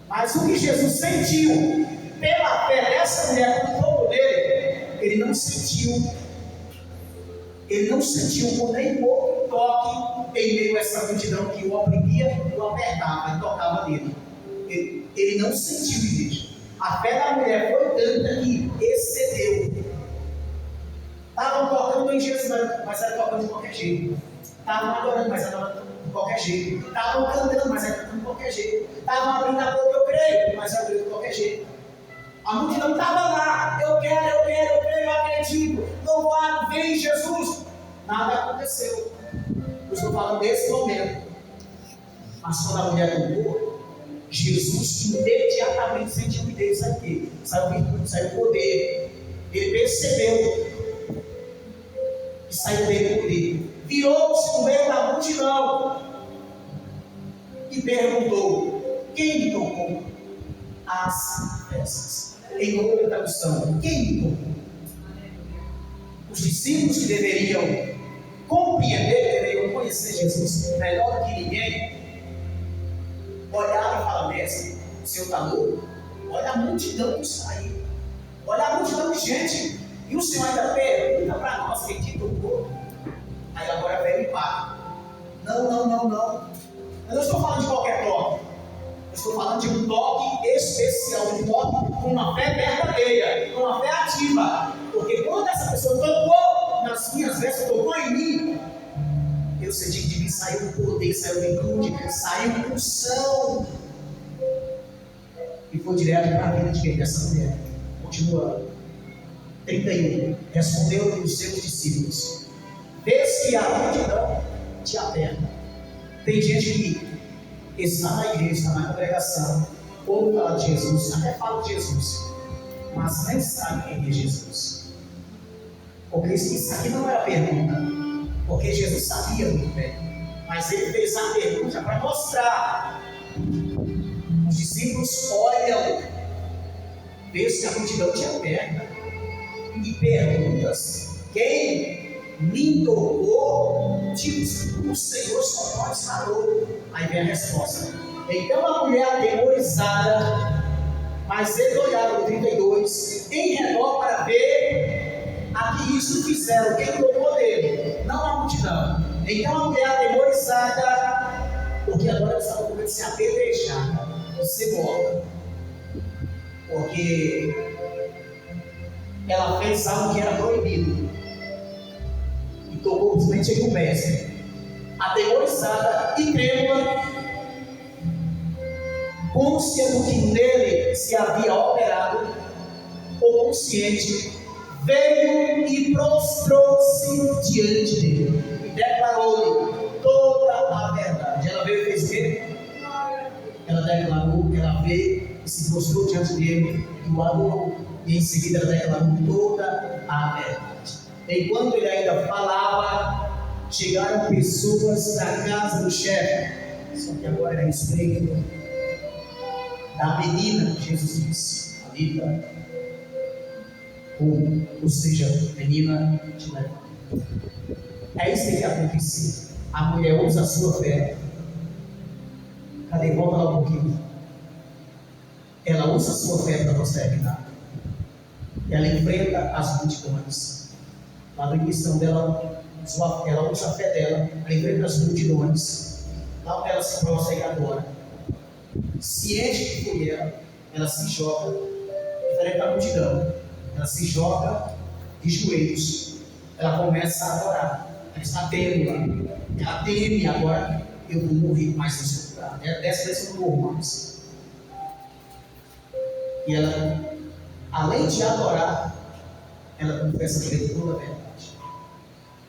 Mas o que Jesus sentiu pela fé dessa mulher com o toco dele, ele não sentiu com nem pouco toque em meio a essa multidão que o oprimia, o apertava e tocava nele. Ele não sentiu, igreja. A fé da mulher foi tanta que excedeu. Estavam tocando em Jesus, mas era tocando de qualquer jeito. Estavam adorando, mas adorando de qualquer jeito. Estavam cantando, mas era cantando de qualquer jeito. Estavam abrindo a boca, eu creio, mas eu creio de qualquer jeito. A multidão estava lá, eu creio, eu acredito. Louvado, vem Jesus. Nada aconteceu. Eu estou falando desse momento. Mas quando a mulher tocou, Jesus imediatamente sentiu que Deus aqui. Saiu poder. Ele percebeu que saiu dele poder. Virou-se no meio da multidão e perguntou: quem me tocou as vestes? Em outra tradução, quem me tocou? Os discípulos que deveriam compreender, deveriam conhecer Jesus melhor do que ninguém, olharam e falaram: mestre, o senhor está louco? Olha a multidão que saiu, olha a multidão de gente, e o senhor ainda pergunta para nós quem te tocou? Aí agora vem o impacto. Não. Eu não estou falando de qualquer toque. Eu estou falando de um toque especial, de um toque com uma fé verdadeira, com uma fé ativa. Porque quando essa pessoa tocou nas minhas vestes, tocou em mim, eu senti que de mim saiu poder, saiu virtude, saiu unção. E foi direto para a vida de quem? Dessa mulher. Continua. 31. Respondeu os seus discípulos: vês que a multidão te aperta. Tem gente que está na igreja, está na congregação, ouve falar de Jesus, até fala de Jesus, mas nem sabe quem é Jesus. Porque isso aqui não era pergunta, porque Jesus sabia muito bem, mas ele fez a pergunta para mostrar. Os discípulos olham, vês que a multidão te aperta, e perguntas: quem me tocou? Tipo, o Senhor só pode estar louco. Aí vem a resposta. Então a mulher atemorizada, mas eles olharam no 32 em redor para ver a que isso fizeram, quem tocou dele, não a multidão. Então a mulher atemorizada, porque agora ela estava com medo de ser apedrejada, de ser morta, porque ela fez algo que era proibido e tocou simplesmente em um mestre. Atemorizada e trêmula, consciente do que nele se havia operado, ou consciente, veio e prostrou-se diante dele e declarou-lhe toda a verdade. Ela veio e fez o quê? Ela declarou que ela veio e se prostrou diante dele e o adorou. E em seguida ela declarou toda a verdade. Enquanto ele ainda falava, chegaram pessoas da casa do chefe. Só que agora era a respeito da menina que Jesus disse: Talita, ou seja, menina, te leva. É isso que tem que acontecer. A mulher usa a sua fé. Cadê? Volta lá um pouquinho. Ela usa a sua fé para você terminar. Ela enfrenta as multidões. Lá no início dela, ela usa a fé dela, ela enfrenta as multidões. Lá onde ela se prostra e adora. Ciente que foi ela se joga, diferente da multidão. Ela se joga de joelhos. Ela começa a adorar. Ela está trêmula. Ela teme agora eu vou morrer mais nesse lugar. Dessa vez eu não morro mais. E ela, além de adorar, ela confessa que ele toda a verdade.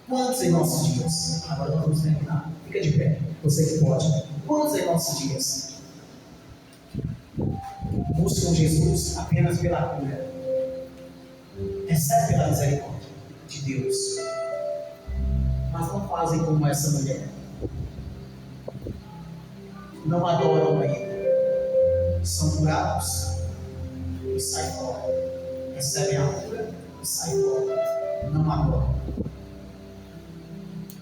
Quantos em nossos dias? Agora nós vamos terminar. Fica de pé, você que pode. Quantos em nossos dias buscam Jesus apenas pela cura? Recebe pela misericórdia de Deus, mas não fazem como essa mulher. Não adoram ainda. São curados e saem fora. Recebem a cura e saem fora. Não adoram.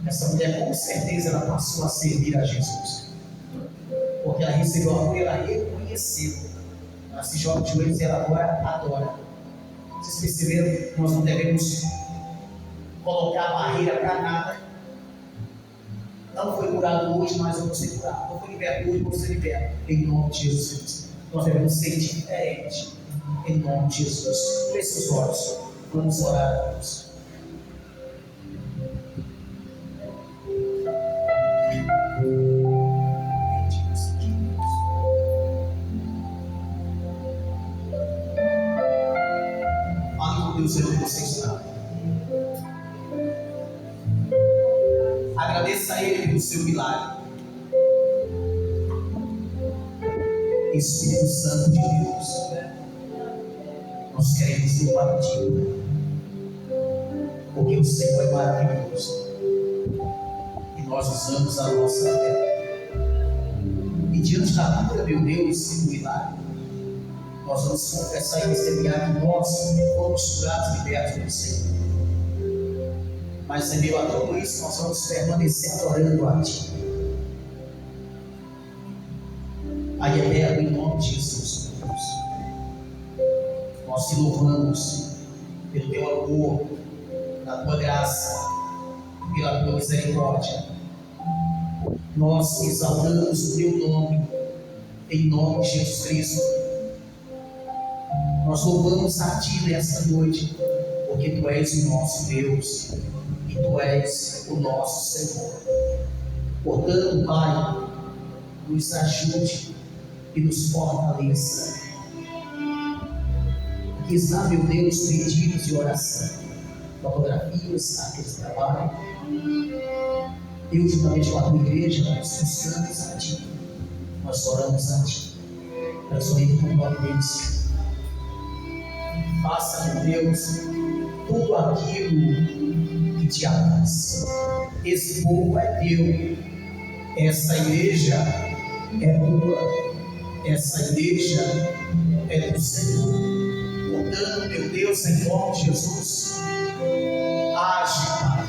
Essa mulher, com certeza, ela passou a servir a Jesus, porque ela recebeu a cura e ela reconheceu. Ela se joga de joelhos e ela agora adora. Vocês perceberam? Nós não devemos colocar barreira para nada. Não foi curado hoje, mas eu vou ser curado. Não foi liberto hoje, eu vou ser liberto. Em nome de Jesus Cristo. Nós devemos ser diferentes. Em nome de Jesus. Feche os olhos. Vamos orar a Deus. Deus, onde você está. Agradeça a Ele pelo seu milagre. Espírito Santo de Deus, nós queremos louvar a Ti, porque o Senhor é maravilhoso e nós usamos a nossa fé. E diante da cura, meu Deus, do milagre, nós vamos confessar e testemunhar que nós fomos curados e libertos pelo Senhor. Mas em meio a tudo isso, nós vamos permanecer adorando a Ti. Aí é belo em nome de Jesus, Deus. Nós te louvamos pelo Teu amor, pela Tua graça, pela Tua misericórdia. Nós exaltamos o Teu nome, em nome de Jesus Cristo. Nós louvamos a Ti nesta noite, porque Tu és o nosso Deus e Tu és o nosso Senhor. Portanto, Pai, nos ajude e nos fortaleça. Aqui está, meu Deus, pedidos de oração, fotografias, aqueles que trabalham. Eu, juntamente com a Tua igreja, nós buscamos a Ti, nós oramos a Ti, principalmente com providência. Faça, meu Deus, tudo aquilo que Te apraz. Esse povo é Teu, essa igreja é Tua, essa igreja é do Senhor. Portanto, meu Deus, em nome de Jesus, age, Pai,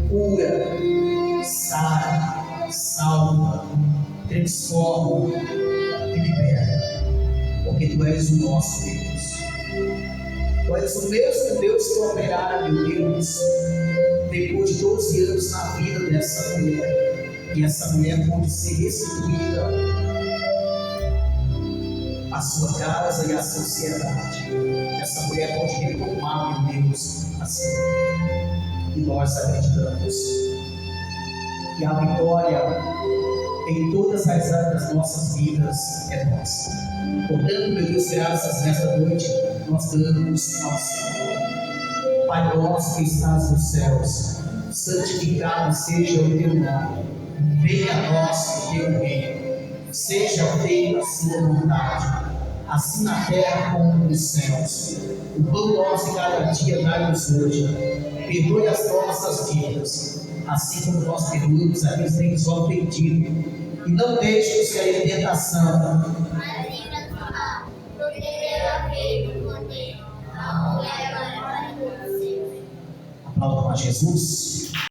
cura, sara, salva, transforma e libera, porque Tu és o nosso Deus. Tu és o mesmo Deus que operará, meu Deus, depois de 12 anos na vida dessa mulher, e essa mulher pode ser restituída à sua casa e à sociedade. Essa mulher pode retomar, meu Deus, assim. E nós acreditamos que a vitória em todas as áreas das nossas vidas é nossa. Portanto, meu Deus, graças nesta noite, nós damos ao Senhor. Pai nosso que estás nos céus, santificado seja o Teu nome. Venha a nós o Teu reino. Seja feita a Sua vontade, assim na terra como nos céus. O pão nosso de cada dia dai-nos hoje. Perdoe as nossas dívidas, assim como nós perdoamos a quem tem nos ofendido. E não deixe-nos cair em tentação. Aplauda a Jesus.